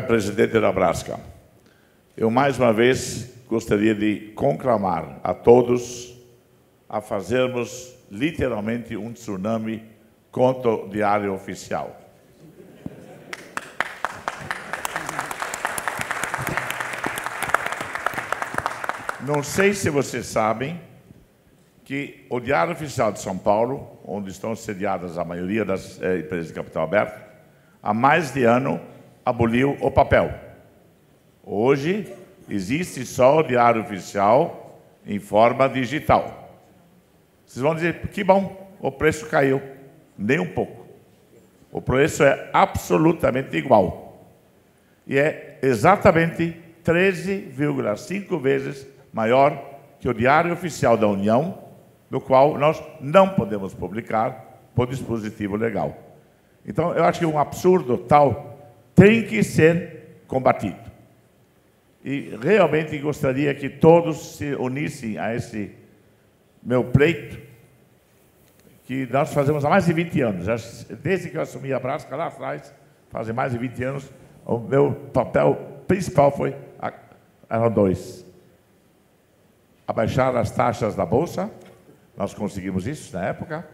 Presidente da Braskem, eu mais uma vez gostaria de conclamar a todos a fazermos literalmente um tsunami contra o Diário Oficial. Não sei se vocês sabem que o Diário Oficial de São Paulo, onde estão sediadas a maioria das empresas de capital aberto, há mais de ano aboliu o papel. Hoje, existe só o Diário Oficial em forma digital. Vocês vão dizer, que bom, o preço caiu. Nem um pouco. O preço é absolutamente igual. E é exatamente 13,5 vezes maior que o Diário Oficial da União, do qual nós não podemos publicar por dispositivo legal. Então, eu acho que um absurdo tal tem que ser combatido. E realmente gostaria que todos se unissem a esse meu pleito, que nós fazemos há mais de 20 anos. Desde que eu assumi a Brasca, lá atrás, fazem mais de 20 anos, o meu papel principal eram dois. Abaixar as taxas da Bolsa, nós conseguimos isso na época,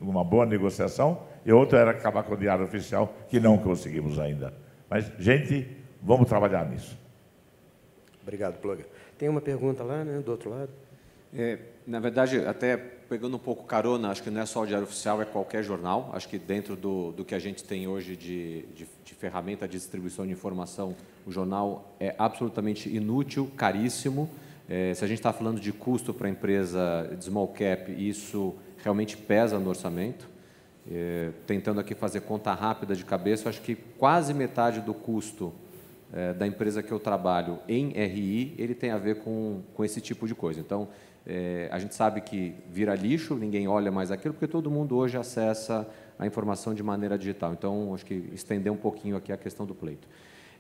uma boa negociação, e outro era acabar com o Diário Oficial, que não conseguimos ainda. Mas, gente, vamos trabalhar nisso. Obrigado, Plugger. Tem uma pergunta lá, né, do outro lado? Na verdade, até pegando um pouco carona, acho que não é só o Diário Oficial, é qualquer jornal. Acho que dentro do que a gente tem hoje de ferramenta de distribuição de informação, o jornal é absolutamente inútil, caríssimo. Se a gente está falando de custo para a empresa de small cap, isso realmente pesa no orçamento. Tentando aqui fazer conta rápida de cabeça, acho que quase metade do custo da empresa que eu trabalho em RI, ele tem a ver com esse tipo de coisa. Então, a gente sabe que vira lixo, ninguém olha mais aquilo, porque todo mundo hoje acessa a informação de maneira digital. Então, acho que estender um pouquinho aqui a questão do pleito.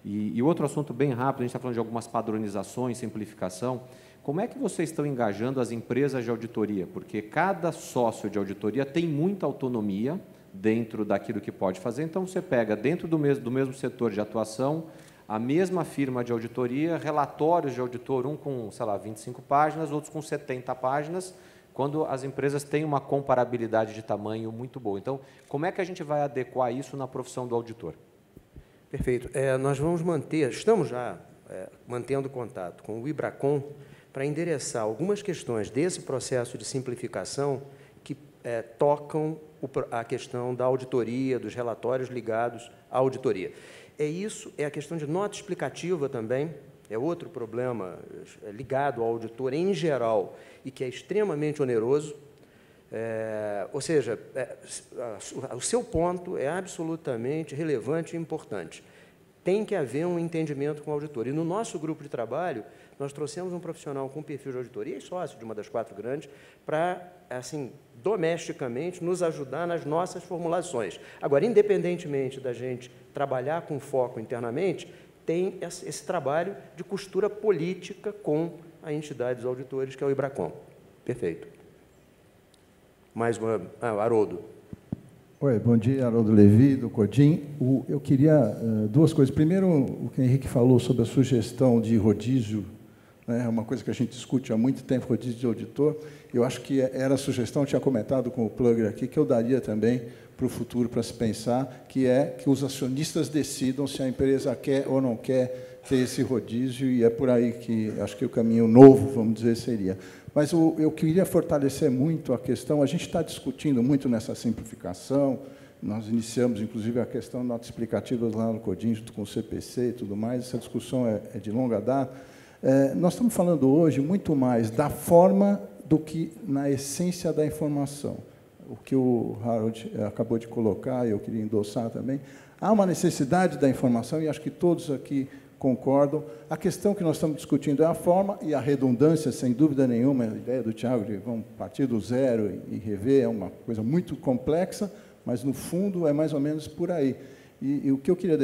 E outro assunto bem rápido, a gente está falando de algumas padronizações, simplificação. Como é que vocês estão engajando as empresas de auditoria? Porque cada sócio de auditoria tem muita autonomia dentro daquilo que pode fazer. Então, você pega dentro do mesmo setor de atuação, a mesma firma de auditoria, relatórios de auditor, um com, sei lá, 25 páginas, outros com 70 páginas, quando as empresas têm uma comparabilidade de tamanho muito boa. Então, como é que a gente vai adequar isso na profissão do auditor? Perfeito. Nós vamos estamos já mantendo contato com o IBRACON para endereçar algumas questões desse processo de simplificação que tocam a questão da auditoria, dos relatórios ligados à auditoria. É a questão de nota explicativa também, é outro problema ligado ao auditor em geral e que é extremamente oneroso. Ou seja, o seu ponto é absolutamente relevante e importante. Tem que haver um entendimento com o auditor. E no nosso grupo de trabalho, nós trouxemos um profissional com perfil de auditoria e sócio de uma das 4 grandes para, assim, domesticamente, nos ajudar nas nossas formulações. Agora, independentemente da gente trabalhar com foco internamente, tem esse trabalho de costura política com a entidade dos auditores, que é o IBRACON. Perfeito. Mais uma... Haroldo. Oi, bom dia, Haroldo Levi, do Codim. Eu queria duas coisas. Primeiro, o que o Henrique falou sobre a sugestão de rodízio, né, é uma coisa que a gente discute há muito tempo, rodízio de auditor. Eu acho que era a sugestão, eu tinha comentado com o Plugger aqui, que eu daria também para o futuro, para se pensar, que é que os acionistas decidam se a empresa quer ou não quer ter esse rodízio, e é por aí que acho que o caminho novo, vamos dizer, seria. Mas eu queria fortalecer muito a questão, a gente está discutindo muito nessa simplificação, nós iniciamos, inclusive, a questão de notas explicativas lá no Codim, junto com o CPC e tudo mais, essa discussão é de longa data. Nós estamos falando hoje muito mais da forma do que na essência da informação. O que o Harold acabou de colocar, e eu queria endossar também, há uma necessidade da informação, e acho que todos aqui concordam. A questão que nós estamos discutindo é a forma e a redundância, sem dúvida nenhuma. A ideia do Tiago de vamos partir do zero e rever é uma coisa muito complexa, mas, no fundo, é mais ou menos por aí. E o que eu queria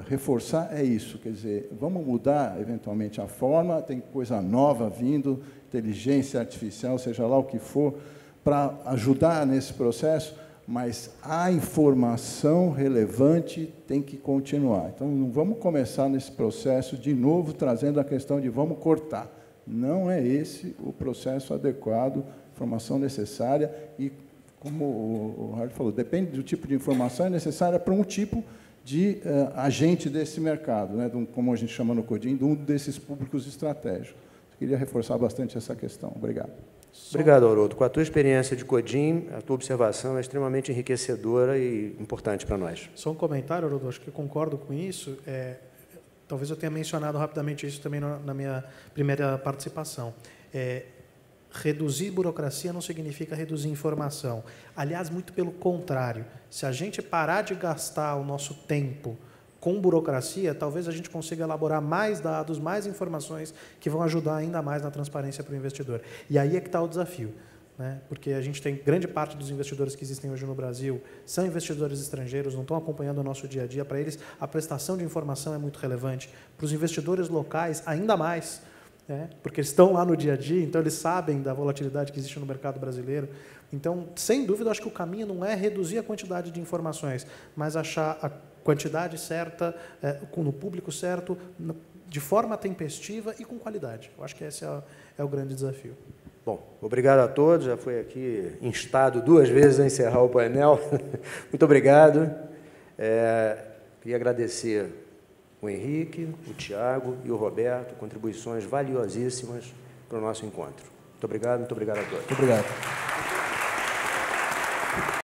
reforçar é isso, quer dizer, vamos mudar, eventualmente, a forma, tem coisa nova vindo, inteligência artificial, seja lá o que for, para ajudar nesse processo, mas a informação relevante tem que continuar. Então, não vamos começar nesse processo de novo, trazendo a questão de vamos cortar. Não é esse o processo adequado, informação necessária, e, como o Harold falou, depende do tipo de informação, é necessária para um tipo de agente desse mercado, né, como a gente chama no Codim, de um desses públicos estratégicos. Queria reforçar bastante essa questão. Obrigado. Obrigado, Haroldo. Com a tua experiência de Codim, a tua observação é extremamente enriquecedora e importante para nós. Só um comentário, Haroldo, acho que concordo com isso. Talvez eu tenha mencionado rapidamente isso também na minha primeira participação. Reduzir burocracia não significa reduzir informação. Aliás, muito pelo contrário. Se a gente parar de gastar o nosso tempo com burocracia, talvez a gente consiga elaborar mais dados, mais informações que vão ajudar ainda mais na transparência para o investidor. E aí é que está o desafio, né? Porque a gente tem grande parte dos investidores que existem hoje no Brasil são investidores estrangeiros, não estão acompanhando o nosso dia a dia. Para eles, a prestação de informação é muito relevante. Para os investidores locais, ainda mais, né? Porque eles estão lá no dia a dia, então eles sabem da volatilidade que existe no mercado brasileiro. Então, sem dúvida, acho que o caminho não é reduzir a quantidade de informações, mas achar a quantidade certa, no público certo, de forma tempestiva e com qualidade. Eu acho que esse é o grande desafio. Bom, obrigado a todos. Já foi aqui instado 2 vezes a encerrar o painel. Muito obrigado. Queria agradecer o Henrique, o Tiago e o Roberto, contribuições valiosíssimas para o nosso encontro. Muito obrigado a todos. Muito obrigado.